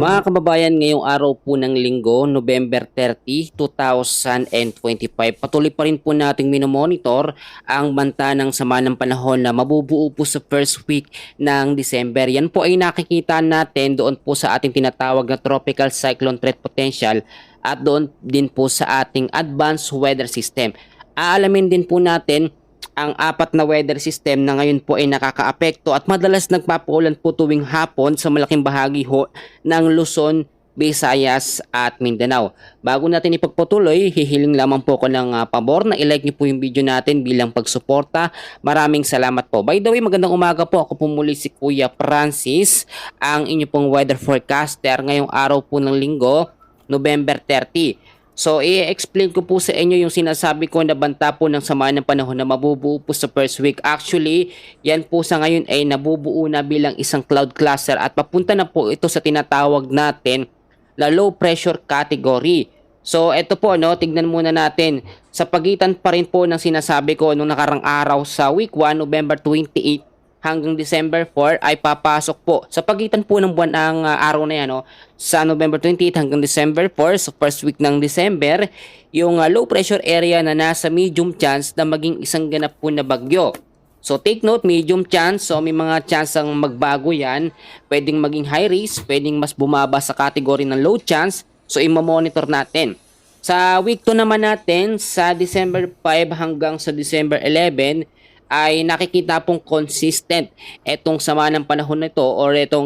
Mga kababayan, ngayong araw po ng linggo, November 30, 2025, patuloy pa rin po nating minomonitor ang banta ng sama ng panahon na mabubuo po sa first week ng December. Yan po ay nakikita natin doon po sa ating tinatawag na Tropical Cyclone Threat Potential at doon din po sa ating Advanced Weather System. Aalamin din po natin ang apat na weather system na ngayon po ay nakakaapekto at madalas nagpapaulan po tuwing hapon sa malaking bahagi ho ng Luzon, Visayas at Mindanao. Bago natin ipagpatuloy, hihiling lamang po ko ng pabor na ilike niyo po yung video natin bilang pagsuporta. Maraming salamat po. By the way, magandang umaga po. Ako po muli si Kuya Francis, ang inyo pong weather forecaster ngayong araw po ng linggo, November 30. So, i-explain ko po sa inyo yung sinasabi ko na banta po ng sama ng panahon na mabubuo po sa first week. Actually, yan po sa ngayon ay nabubuo na bilang isang cloud cluster at papunta na po ito sa tinatawag natin na low pressure category. So, ito po, no, tignan muna natin. Sa pagitan pa rin po ng sinasabi ko nung nakarang araw sa week 1, November 28, hanggang December 4 ay papasok po sa pagitan po ng buwan ang araw na yan, no? Sa November 28 hanggang December 4, so first week ng December, yung low pressure area na nasa medium chance na maging isang ganap po na bagyo. So take note, medium chance, so may mga chance ang magbago yan, pwedeng maging high risk, pwedeng mas bumaba sa category ng low chance, so i-monitor natin. Sa week 2 naman natin, sa December 5 hanggang sa December 11, ay nakikita pong consistent etong sama ng panahon nito or etong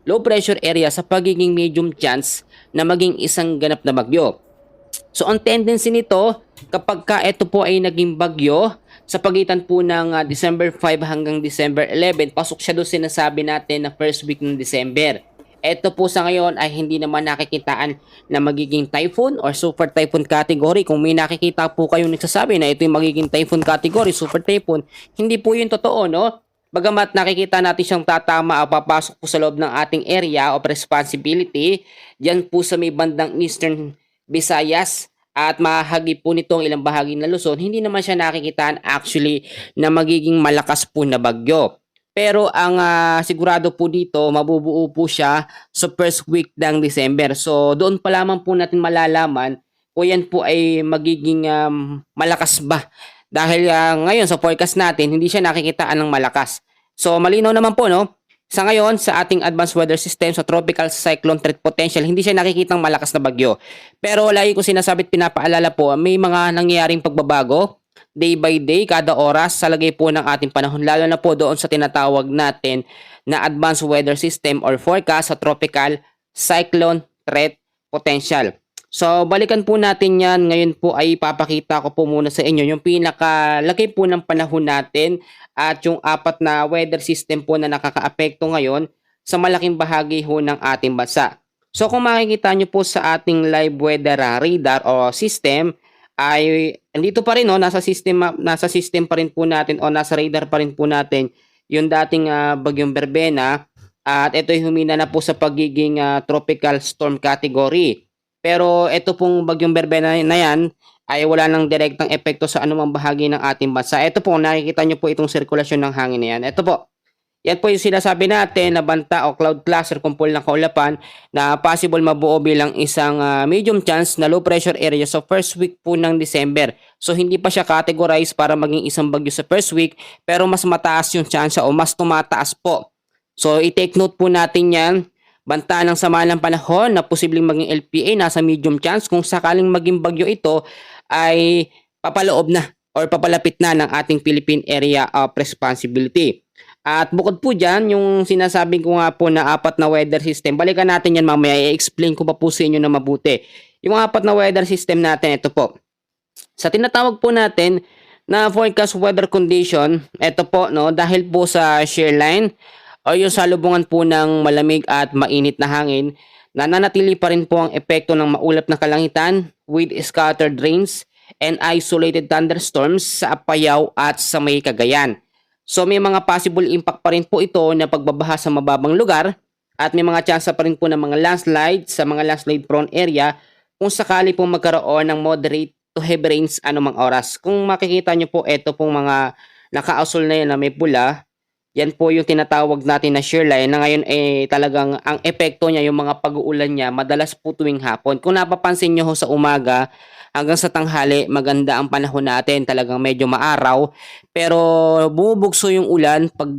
low pressure area sa pagiging medium chance na maging isang ganap na bagyo. So ang tendency nito kapag ka ito po ay naging bagyo sa pagitan po ng December 5 hanggang December 11, pasok siya doon sinasabi natin na first week ng December. Ito po sa ngayon ay hindi naman nakikitaan na magiging typhoon or super typhoon category. Kung may nakikita po kayong nagsasabi na ito yung magiging typhoon category, super typhoon, hindi po yun totoo, no? Bagamat nakikita natin siyang tatama o papasok po sa loob ng ating area of responsibility, dyan po sa may bandang Eastern Visayas at mahagi po nitong ilang bahagi ng Luzon, hindi naman siya nakikitaan actually na magiging malakas po na bagyo. Pero ang sigurado po dito, mabubuo po siya sa first week ng December. So doon pa lamang po natin malalaman kung yan po ay magiging malakas ba. Dahil ngayon sa forecast natin, hindi siya nakikitaan ng malakas. So malinaw naman po, no? Sa ngayon, sa ating advanced weather system, sa tropical cyclone threat potential, hindi siya nakikitang malakas na bagyo. Pero lagi ko sinasabi at pinapaalala po, may mga nangyayaring pagbabago day by day, kada oras sa lagay po ng ating panahon, lalo na po doon sa tinatawag natin na advanced weather system or forecast sa tropical cyclone threat potential. So balikan po natin yan. Ngayon po ay papakita ko po muna sa inyo yung pinakalaki po ng panahon natin at yung apat na weather system po na nakakaapekto ngayon sa malaking bahagi ho ng ating bansa. So kung makikita nyo po sa ating live weather radar o system, ay andito pa rin, no, nasa system pa rin po natin o nasa radar pa rin po natin yung dating bagyong Berbena at ito ay humina na po sa pagiging tropical storm category. Pero ito pong bagyong Berbena na yan ay wala nang direktang epekto sa anumang bahagi ng ating bansa. Ito po, nakikita nyo po itong sirkulasyon ng hangin na yan. Ito po, yan po yung sinasabi natin na banta o cloud cluster kumpol ng kaulapan na possible mabuo bilang isang medium chance na low pressure area sa first week po ng December. So hindi pa siya categorized para maging isang bagyo sa first week, pero mas mataas yung chance o mas tumataas po. So i-take note po natin yan. Banta ng sama ng panahon na posibleng maging LPA nasa medium chance kung sakaling maging bagyo ito ay papaloob na or papalapit na ng ating Philippine Area of Responsibility. At bukod po dyan, yung sinasabi ko nga po na apat na weather system, balikan natin yan mamaya, i-explain ko pa po sa inyo na mabuti. Yung apat na weather system natin, ito po. Sa tinatawag po natin na forecast weather condition, ito po, no, dahil po sa shear line o yung salubungan po ng malamig at mainit na hangin, nananatili pa rin po ang epekto ng maulap na kalangitan with scattered rains and isolated thunderstorms sa Apayao at sa may Cagayan. So may mga possible impact pa rin po ito na pagbabaha sa mababang lugar at may mga chance pa rin po ng mga landslide sa mga landslide prone area kung sakali po magkaroon ng moderate to heavy rains anumang oras. Kung makikita nyo po, ito pong mga nakausol na yan na may pula, Yan po yung tinatawag natin na shear line na ngayon talagang ang epekto niya, yung mga pag-uulan niya madalas po tuwing hapon. Kung napapansin niyo ho sa umaga hanggang sa tanghali, maganda ang panahon natin, talagang medyo maaraw. Pero bumubugso yung ulan pag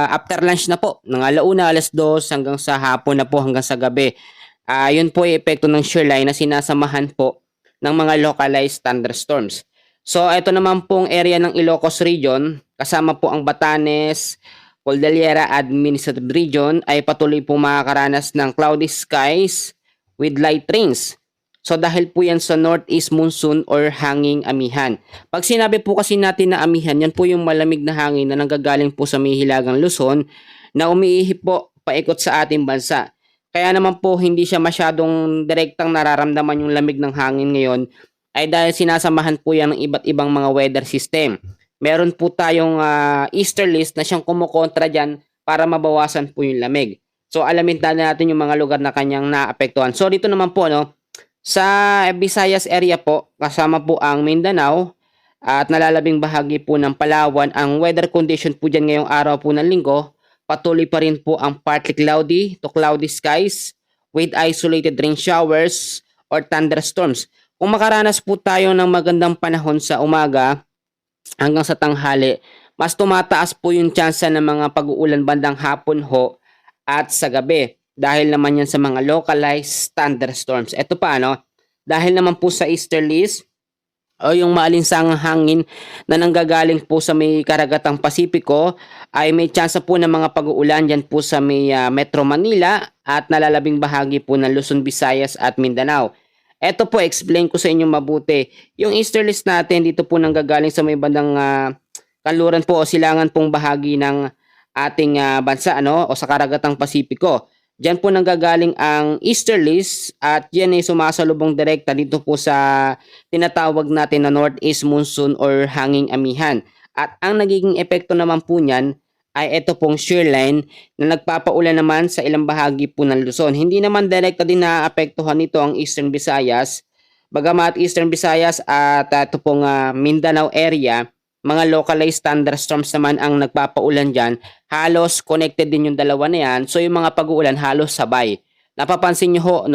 after lunch na po, ng alauna, 2:00 hanggang sa hapon na po, hanggang sa gabi. Yun po yung epekto ng shear line na sinasamahan po ng mga localized thunderstorms. So ito naman pong area ng Ilocos Region, kasama po ang Batanes, Cordillera Administrative Region ay patuloy pong makakaranas ng cloudy skies with light rains. So dahil po yan sa northeast monsoon or hanging amihan. Pag sinabi po kasi natin na amihan, yan po yung malamig na hangin na nanggagaling po sa may hilagang Luzon na umiihip po paikot sa ating bansa. Kaya naman po hindi siya masyadong direktang nararamdaman yung lamig ng hangin ngayon ay dahil sinasamahan po yan ng iba't ibang mga weather system. Meron po tayong easterlies na siyang kumukontra dyan para mabawasan po yung lamig. So alamin natin yung mga lugar na kanyang naapektuhan. So dito naman po sa Visayas area po, kasama po ang Mindanao at nalalabing bahagi po ng Palawan. Ang weather condition po dyan ngayong araw po ng linggo, patuloy pa rin po ang partly cloudy to cloudy skies with isolated rain showers or thunderstorms. Kung makaranas po tayo ng magandang panahon sa umaga hanggang sa tanghali, mas tumataas po yung tsansa ng mga pag-uulan bandang hapon ho at sa gabi. Dahil naman yan sa mga localized thunderstorms. Ito pa dahil naman po sa easterlies o yung maalinsangang hangin na nanggagaling po sa may karagatang Pasipiko ay may tsansa po ng mga pag-uulan dyan po sa may Metro Manila at nalalabing bahagi po ng Luzon, Visayas at Mindanao. Ito po, explain ko sa inyo mabuti. Yung easterlies natin dito po nanggagaling sa may bandang kanluran po o silangan pong bahagi ng ating bansa o sa karagatang Pasipiko. Diyan po nanggagaling ang easterlies at yan ay sumasalubong direkta dito po sa tinatawag natin na northeast monsoon or hanging amihan. At ang nagiging epekto naman po niyan ay ito pong shear line na nagpapaulan naman sa ilang bahagi po ng Luzon. Hindi naman direkta din naapektuhan nito ang Eastern Visayas. Bagamat Eastern Visayas at ito pong Mindanao area, mga localized thunderstorms naman ang nagpapaulan dyan. Halos connected din yung dalawa na yan. So yung mga pag-uulan halos sabay. Napapansin nyo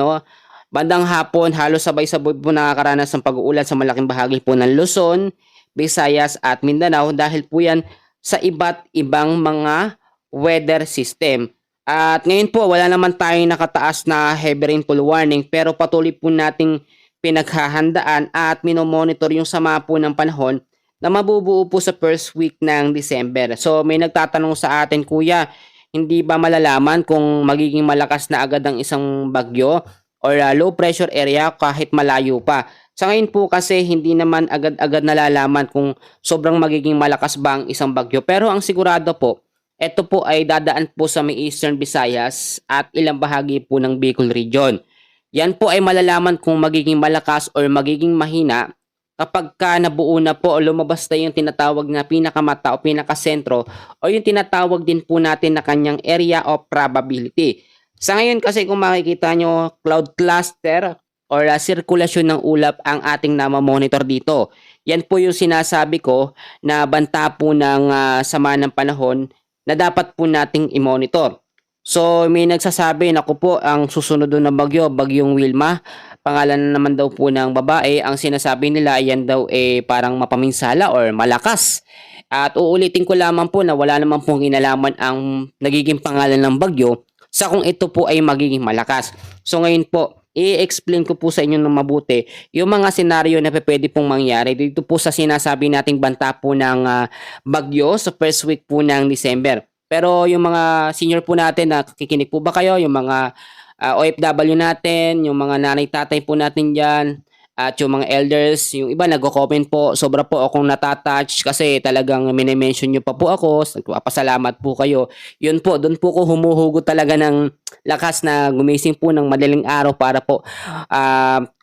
bandang hapon halos sabay-sabay po nakakaranas ng pag-uulan sa malaking bahagi po ng Luzon, Visayas at Mindanao dahil po yan sa iba't ibang mga weather system. At ngayon po wala naman tayong nakataas na heavy rainfall warning pero patuloy po nating pinaghahandaan at minomonitor yung sama po ng panahon na mabubuo po sa first week ng December. So may nagtatanong sa atin, kuya, hindi ba malalaman kung magiging malakas na agad ang isang bagyo or low pressure area kahit malayo pa? Sa ngayon po kasi hindi naman agad-agad nalalaman kung sobrang magiging malakas ba ang isang bagyo. Pero ang sigurado po, ito po ay dadaan po sa may Eastern Visayas at ilang bahagi po ng Bicol Region. Yan po ay malalaman kung magiging malakas or magiging mahina kapag nabuo na po o lumabas na yung tinatawag na pinakamata o pinakasentro o yung tinatawag din po natin na kanyang area of probability. Sa ngayon kasi kung makikita nyo, cloud cluster or sirkulasyon ng ulap ang ating namamonitor dito. Yan po yung sinasabi ko na banta po ng sama ng panahon na dapat po nating i-monitor. So may nagsasabi, naku po, ang susunod na bagyo, bagyong Wilma. Pangalan na naman daw po ng babae. Ang sinasabi nila yan daw parang mapaminsala or malakas. At uulitin ko lamang po na wala naman pong kinalaman ang nagiging pangalan ng bagyo sa kung ito po ay magiging malakas. So ngayon po, i-explain ko po sa inyo ng mabuti yung mga senaryo na pwede pong mangyari dito po sa sinasabi nating banta po ng bagyo sa first week po ng December. Pero yung mga senior po natin na kikinig po ba kayo, yung mga OFW natin, yung mga nanay-tatay po natin dyan, at yung mga elders, yung iba nagko-comment po, sobra po akong natatouch kasi talagang minimension nyo pa po ako, nagpapasalamat po kayo. Yun po, doon po ko humuhugot talaga ng lakas na gumising po ng madaling araw para po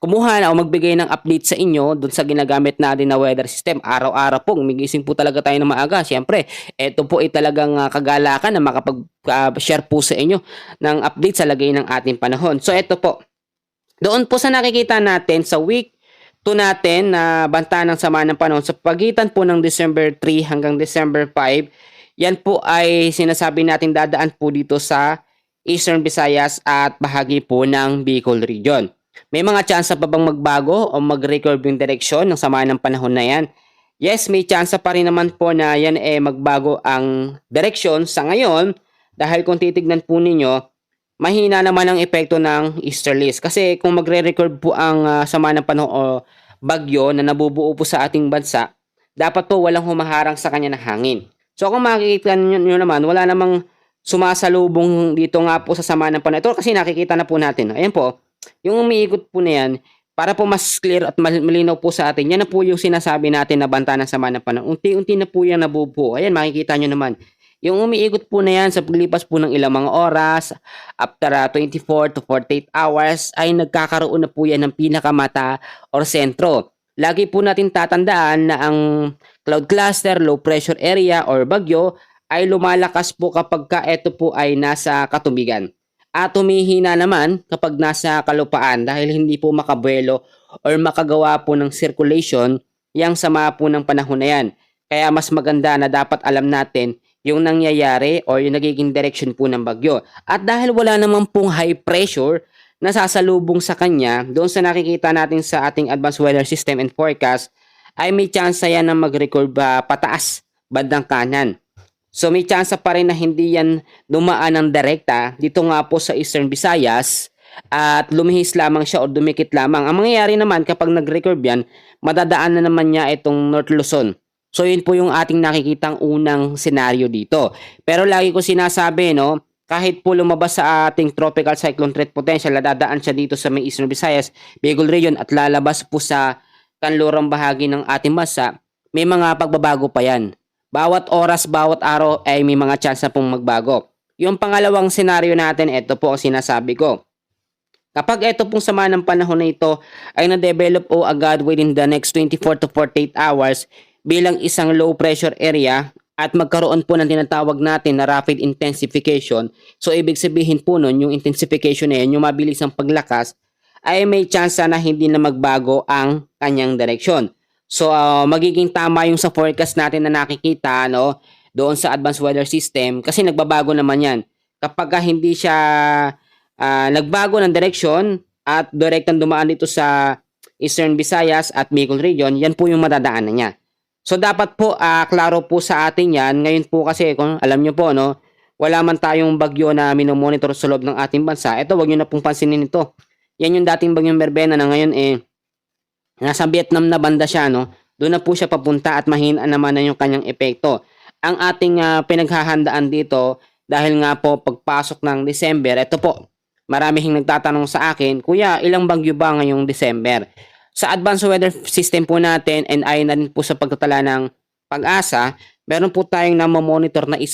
kumuha na o magbigay ng update sa inyo doon sa ginagamit natin na weather system. Araw-araw po, gumigising po talaga tayo ng maaga. Siyempre, ito po ay talagang kagalakan na makapag-share po sa inyo ng update sa lagay ng ating panahon. So, ito po. Doon po sa nakikita natin sa week 2 natin na banta ng sama ng panahon sa pagitan po ng December 3 hanggang December 5, Yan po ay sinasabi natin dadaan po dito sa Eastern Visayas at bahagi po ng Bicol Region. May mga tsansa pa bang magbago o mag-recurve yung direksyon ng sama ng panahon na yan? Yes, may tsansa pa rin naman po na yan magbago ang direksyon sa ngayon dahil kung titignan po ninyo, mahina naman ang epekto ng easterlies. Kasi kung magre-recurve po ang sama ng panahon o bagyo na nabubuo po sa ating bansa, dapat po walang humaharang sa kanya na hangin. So kung makikita nyo naman, wala namang sumasalubong dito nga po sa sama ng panahon. Ito kasi nakikita na po natin. Ayan po, yung umiikot po na yan, para po mas clear at malinaw po sa atin, yan na po yung sinasabi natin na banta ng sama ng panahon. Unti-unti na po yan nabubuo. Ayan, makikita nyo naman. Yung umiikot po na yan sa paglipas po ng ilang mga oras, after 24 to 48 hours, ay nagkakaroon na po yan ng pinakamata or sentro. Lagi po natin tatandaan na ang cloud cluster, low pressure area or bagyo ay lumalakas po kapag ito po ay nasa katubigan. At humihina naman kapag nasa kalupaan dahil hindi po makabuelo or makagawa po ng circulation yang sama po ng panahon na yan. Kaya mas maganda na dapat alam natin yung nangyayari or yung nagiging direction po ng bagyo. At dahil wala naman pong high pressure na sasalubong sa kanya, doon sa nakikita natin sa ating advanced weather system and forecast, ay may chance yan na mag-record pataas, bandang kanan. So may chance pa rin na hindi yan dumaan ng direkta dito nga po sa Eastern Visayas at lumihis lamang siya o dumikit lamang. Ang mangyayari naman kapag nag-record yan, madadaan na naman niya itong North Luzon. So yun po yung ating nakikitang unang senaryo dito. Pero lagi ko sinasabi, no, kahit po lumabas sa ating tropical cyclone threat potential, dadaan siya dito sa may Eastern Visayas, Bicol Region at lalabas po sa kanlurang bahagi ng ating bansa, may mga pagbabago pa yan. Bawat oras, bawat araw ay may mga chance na pong magbago. Yung pangalawang senaryo natin, ito po ang sinasabi ko. Kapag ito pong sama ng panahon na ito ay na-develop o agad within the next 24 to 48 hours bilang isang low pressure area at magkaroon po ng tinatawag natin na rapid intensification. So ibig sabihin po nun, yung intensification na yun, yung mabilis ang paglakas, ay may chance na hindi na magbago ang kanyang direksyon. So magiging tama yung sa forecast natin na nakikita, no, doon sa advanced weather system kasi nagbabago naman yan. Kapag hindi siya nagbago ng direksyon at direktang dumaan dito sa Eastern Visayas at Bicol Region, yan po yung madadaanan niya. So dapat po klaro po sa atin yan. Ngayon po kasi kung alam nyo po, no, wala man tayong bagyo na minomonitor sa loob ng ating bansa. Ito, wag nyo na pong pansinin ito. Yan yung dating bagyong Berbena na ngayon nasa Vietnam na banda siya, no? Doon na po siya papunta at mahina naman na yung kanyang epekto. Ang ating pinaghahandaan dito, dahil nga po pagpasok ng December, ito po, maraming nagtatanong sa akin, Kuya, ilang bagyo ba ngayong December? Sa advanced weather system po natin and ayon na rin po sa pagtatala ng Pag-asa, meron po tayong namomonitor na 1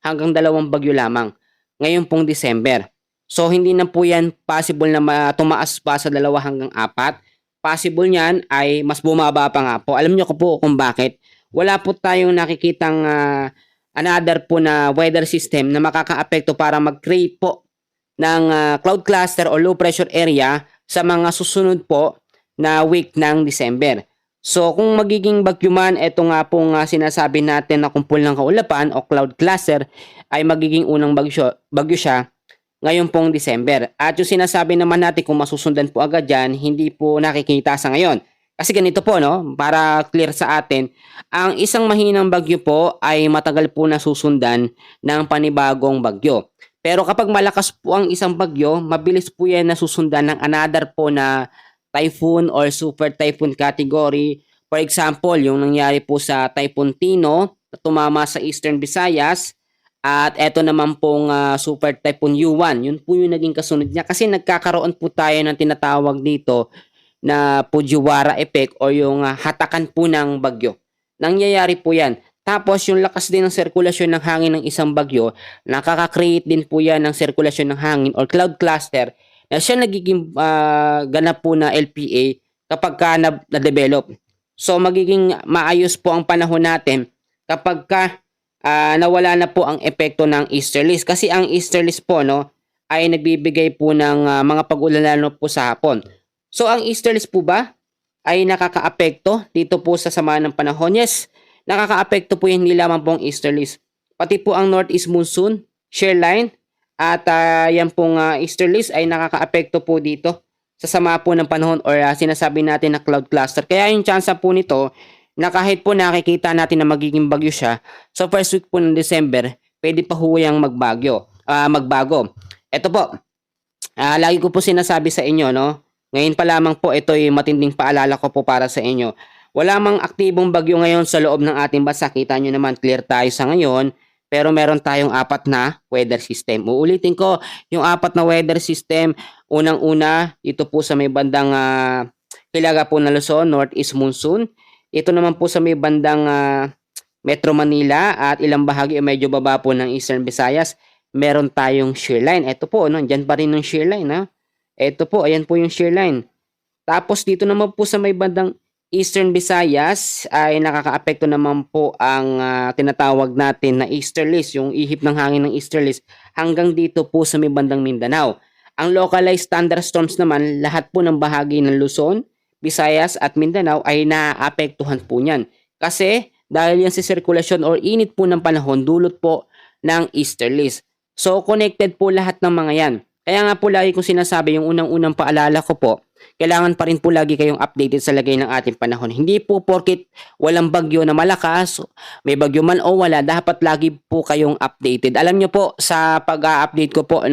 hanggang 2 bagyo lamang ngayon pong December. So hindi na po yan possible na tumaas pa sa 2 hanggang 4. Possible niyan ay mas bumaba pa nga po. Alam niyo ko po kung bakit. Wala po tayong nakikitang another po na weather system na makakaapekto para mag-create po ng cloud cluster o low pressure area sa mga susunod po na week ng December. So kung magiging bagyo man, ito nga pong sinasabi natin na kumpul ng kaulapan o cloud cluster ay magiging unang bagyo siya ngayon pong December. At yung sinasabi naman natin kung masusundan po agad yan, hindi po nakikita sa ngayon. Kasi ganito po, no, para clear sa atin, ang isang mahinang bagyo po ay matagal po na susundan ng panibagong bagyo. Pero kapag malakas po ang isang bagyo, mabilis po yan na susundan ng another po na typhoon or super typhoon category. For example, yung nangyari po sa Typhoon Tino na tumama sa Eastern Visayas. At eto naman pong Super Typhoon U1, yun po yung naging kasunod niya kasi nagkakaroon po tayo ng tinatawag dito na Fujiwara effect o yung hatakan po ng bagyo. Nangyayari po yan. Tapos yung lakas din ng sirkulasyon ng hangin ng isang bagyo, nakaka-create din po yan ng sirkulasyon ng hangin or cloud cluster na siya nagiging ganap po na LPA kapag na-develop. So magiging maayos po ang panahon natin kapag nawala na po ang epekto ng easterlies kasi ang easterlies po, no, ay nagbibigay po ng mga pag-ulan lalo po sa hapon. So ang easterlies po ba ay nakakaapekto dito po sa sama ng panahon? Yes, nakakaapekto po hindi lamang po ang easterlies. pati po ang northeast monsoon, shear line, at yan pong easterlies ay nakakaapekto po dito sa sama po ng panahon or sinasabi natin na cloud cluster. Kaya yung chance po nito na kahit po nakikita natin na magiging bagyo siya, so first week po ng December, pwede pa ho yung magbago. Ito po, lagi ko po sinasabi sa inyo, no? Ngayon pa lamang po, ito yung matinding paalala ko po para sa inyo. Wala mang aktibong bagyo ngayon sa loob ng ating bansa. Kita nyo naman, clear tayo sa ngayon. Pero meron tayong 4 na weather system. Uulitin ko, yung 4 na weather system, unang-una, ito po sa may bandang Hilaga po na Luzon, northeast monsoon. Ito naman po sa may bandang Metro Manila at ilang bahagi medyo baba po ng Eastern Visayas. Meron tayong shear line. Ito po, no, dyan pa rin yung shear line. Ha? Ito po, ayan po yung shear line. Tapos dito naman po sa may bandang Eastern Visayas ay nakakaapekto naman po ang tinatawag natin na easterlies, yung ihip ng hangin ng easterlies hanggang dito po sa may bandang Mindanao. Ang localized thunderstorms naman, lahat po ng bahagi ng Luzon, Visayas at Mindanao ay naaapektuhan po niyan. Kasi dahil yan sa sirkulasyon or init po ng panahon, dulot po ng easterlies. So connected po lahat ng mga yan. Kaya nga po lagi kong sinasabi, yung unang-unang paalala ko po, kailangan pa rin po lagi kayong updated sa lagay ng ating panahon. Hindi po porkit walang bagyo na malakas, may bagyo man o wala, dapat lagi po kayong updated. Alam nyo po, sa pag-update ko po,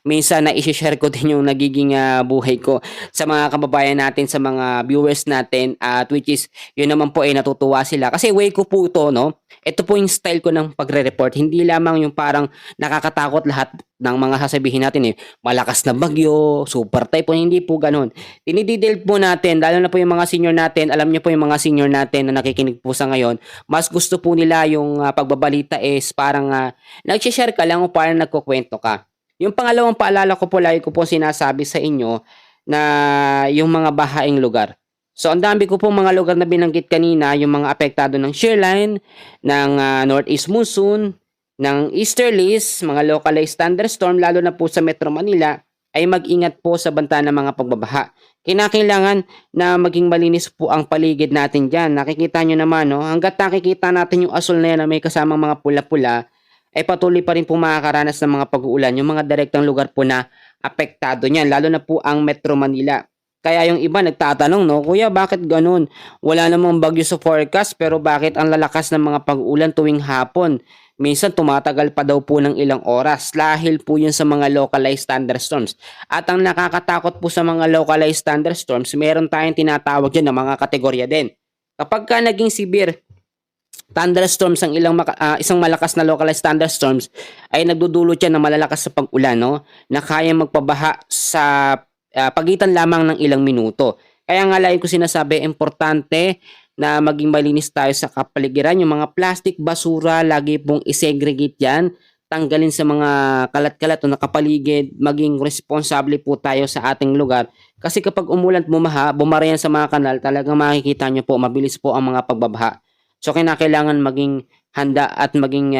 minsan na i-share ko din yung nagiging buhay ko sa mga kababayan natin, sa mga viewers natin, at which is, yun naman po ay natutuwa sila. Kasi way ko po ito, no? Ito po yung style ko ng pagre-report. Hindi lamang yung parang nakakatakot lahat ng mga sasabihin natin malakas na bagyo, super typhoon, hindi po ganun. Dinidetail po natin, lalo na po yung mga senior natin, alam niyo po yung mga senior natin na nakikinig po sa ngayon, mas gusto po nila yung pagbabalita is parang nag-share ka lang o parang nagkukwento ka. Yung pangalawang paalala ko po, lagi ko po sinasabi sa inyo na yung mga bahaing lugar. So, ang dami ko pong mga lugar na binanggit kanina, yung mga apektado ng shear line, ng northeast monsoon, ng easterlies, mga localized thunderstorm, lalo na po sa Metro Manila, ay mag-ingat po sa banta ng mga pagbabaha. Kinakailangan na maging malinis po ang paligid natin dyan. Nakikita nyo naman, no? Hanggat nakikita natin yung asul na yan na may kasamang mga pula-pula, ay patuloy pa rin po makakaranas ng mga pag-uulan. Yung mga direktang lugar po na apektado niyan, lalo na po ang Metro Manila. Kaya yung iba nagtatanong, no, Kuya, bakit ganun? Wala namang bagyo sa forecast, pero bakit ang lalakas ng mga pag-ulan tuwing hapon? Minsan tumatagal pa daw po ng ilang oras dahil po yun sa mga localized thunderstorms. At ang nakakatakot po sa mga localized thunderstorms, meron tayong tinatawag dyan na mga kategorya din. Kapag ka naging severe thunderstorms ang isang malakas na localized thunderstorms, ay nagdudulot yan ng malalakas sa pag-ulan, no, na kaya magpabaha sa pagitan lamang ng ilang minuto. Kaya nga lagi ko sinasabi, importante na maging malinis tayo sa kapaligiran. Yung mga plastic, basura, lagi pong isegregate yan. Tanggalin sa mga kalat-kalat o nakapaligid. Maging responsable po tayo sa ating lugar. Kasi kapag umulan at bumara yan sa mga kanal, talagang makikita nyo po, mabilis po ang mga pagbabaha. So kailangan maging handa at maging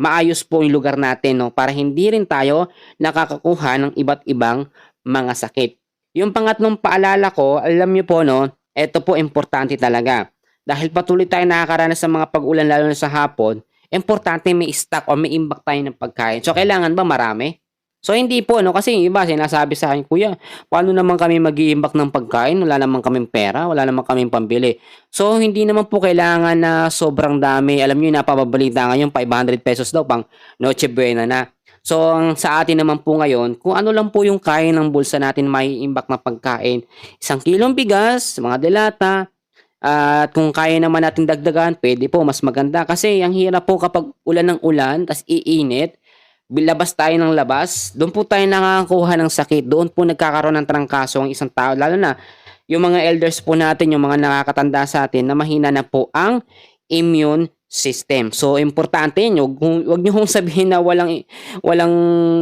maayos po yung lugar natin, no? Para hindi rin tayo nakakakuha ng iba't ibang mga sakit. Yung pangatlong paalala ko, alam nyo po, no, ito po importante talaga. Dahil patuloy tayo nakakaranas sa mga pag-ulan lalo na sa hapon, importante may stock o may imbak tayo ng pagkain. So kailangan ba marami? So hindi po, no, kasi yung iba sinasabi sa akin, Kuya, paano naman kami mag-iimbak ng pagkain? Wala naman kaming pera, wala naman kaming pambili. So hindi naman po kailangan na sobrang dami. Alam niyo, napapabalita ngayon 500 pesos daw pang Noche Buena na. So, sa atin naman po ngayon, kung ano lang po yung kaya ng bulsa natin maiimbak na pagkain, 1 kilong bigas, mga delata, at kung kaya naman natin dagdagan, pwede po, mas maganda. Kasi ang hirap po kapag ulan ng ulan, tas iinit, bilabas tayo ng labas, doon po tayo nakakakuha ng sakit, doon po nagkakaroon ng trangkaso ang isang tao, lalo na yung mga elders po natin, yung mga nakakatanda sa atin, na mahina na po ang immune system. So importante nyo, wag niyo hong sabihin na walang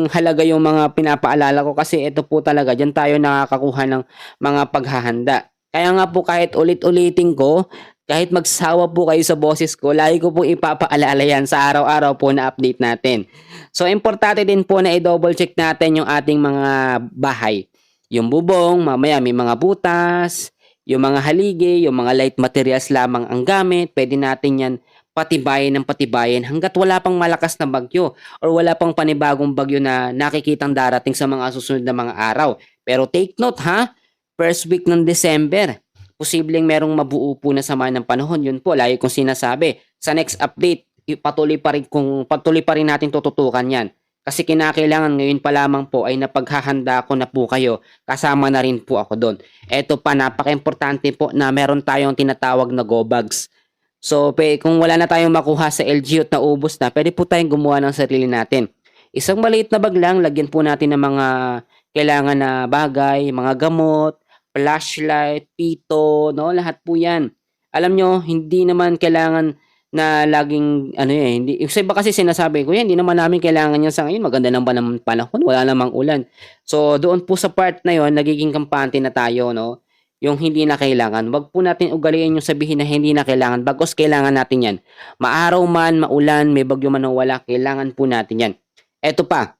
halaga yung mga pinapaalala ko, kasi ito po talaga diyan tayo nakakakuha ng mga paghahanda. Kaya nga po, kahit ulit-ulitin ko, kahit magsawa po kayo sa boses ko, lagi ko po ipapaalala yan sa araw-araw po na update natin. So importante din po na i-double check natin yung ating mga bahay. Yung bubong, mamaya may mga butas, yung mga haligi, yung mga light materials lamang ang gamit, pwede natin yan patibayan ng patibayan hanggat wala pang malakas na bagyo or wala pang panibagong bagyo na nakikitang darating sa mga susunod na mga araw. Pero take note ha, first week ng December, posibleng merong mabuo po na sama ng panahon. Yun po, lagi kong sinasabi. Sa next update, patuloy pa rin natin tututukan yan. Kasi kinakailangan ngayon pa lamang po ay napaghahanda ko na po kayo. Kasama na rin po ako doon. Eto pa, napaka-importante po na meron tayong tinatawag na go bags. So, kung wala na tayong makuha sa LGU at naubos na, pwede po tayong gumawa ng sarili natin. Isang maliit na bag lang, lagyan po natin ng mga kailangan na bagay, mga gamot, flashlight, pito, no? Lahat po yan. Alam nyo, hindi naman kailangan na laging hindi yung iba kasi sinasabi ko yan, hindi naman namin kailangan yan sa ngayon, maganda lang ba ng panahon, wala namang ulan. So doon po sa part na yon nagiging kampante na tayo, no? Yung hindi na kailangan, wag po natin ugaliin yung sabihin na hindi na kailangan, bagos kailangan natin yan. Maaraw man, maulan, may bagyo man o wala, kailangan po natin yan. Eto pa,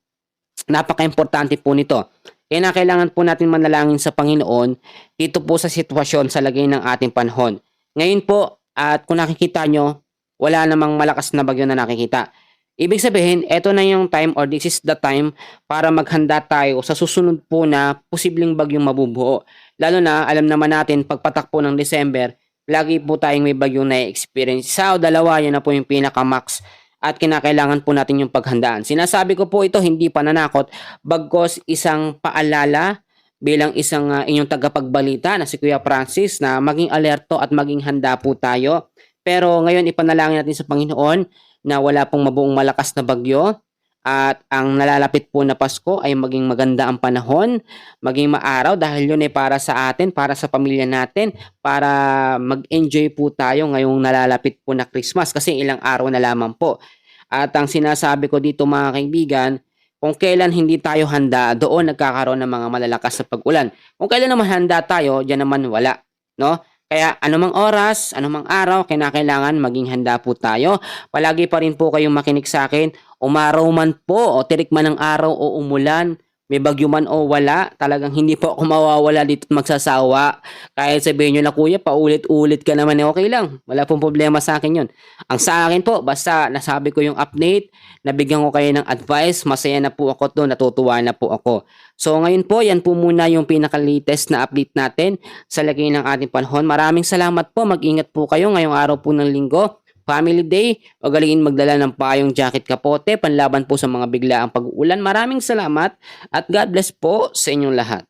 napaka-importante po nito. Kaya kailangan po natin manalangin sa Panginoon dito po sa sitwasyon sa lagay ng ating panahon. Ngayon po, at kung nakikita nyo, wala namang malakas na bagyo na nakikita. Ibig sabihin, eto na yung time or this is the time para maghanda tayo sa susunod po na posibleng bagyong mabubuo. Lalo na, alam naman natin, pagpatakpo ng December, lagi po tayong may bagyong na-experience. Isa o dalawa, yan na po yung pinaka-max at kinakailangan po natin yung paghandaan. Sinasabi ko po ito, hindi pananakot, bagkos isang paalala bilang isang inyong tagapagbalita na si Kuya Francis na maging alerto at maging handa po tayo. Pero ngayon ipanalangin natin sa Panginoon na wala pong mabuong malakas na bagyo at ang nalalapit po na Pasko ay maging maganda ang panahon, maging maaraw dahil yun ay para sa atin, para sa pamilya natin, para mag-enjoy po tayo ngayong nalalapit po na Christmas kasi ilang araw na lamang po. At ang sinasabi ko dito mga kaibigan, kung kailan hindi tayo handa, doon nagkakaroon ng mga malalakas na pag-ulan. Kung kailan naman handa tayo, diyan naman wala, no? Kaya anumang oras, anumang araw, kailangan maging handa po tayo. Palagi pa rin po kayong makinig sa akin. Umaraw man po o tirik man ng araw o umulan, may bagyo man o wala, talagang hindi po ako mawawala dito at magsasawa. Kahit sabihin nyo na kuya, paulit-ulit ka naman, okay lang. Wala pong problema sa akin yun. Ang sa akin po, basta nasabi ko yung update, nabigyan ko kayo ng advice, masaya na po ako doon, natutuwa na po ako. So ngayon po, yan po muna yung pinaka-latest na update natin sa lagay ng ating panahon. Maraming salamat po, mag-ingat po kayo ngayong araw po ng linggo. Family Day, magaling magdala ng payong jacket kapote, panlaban po sa mga biglaang pag-uulan. Maraming salamat at God bless po sa inyong lahat.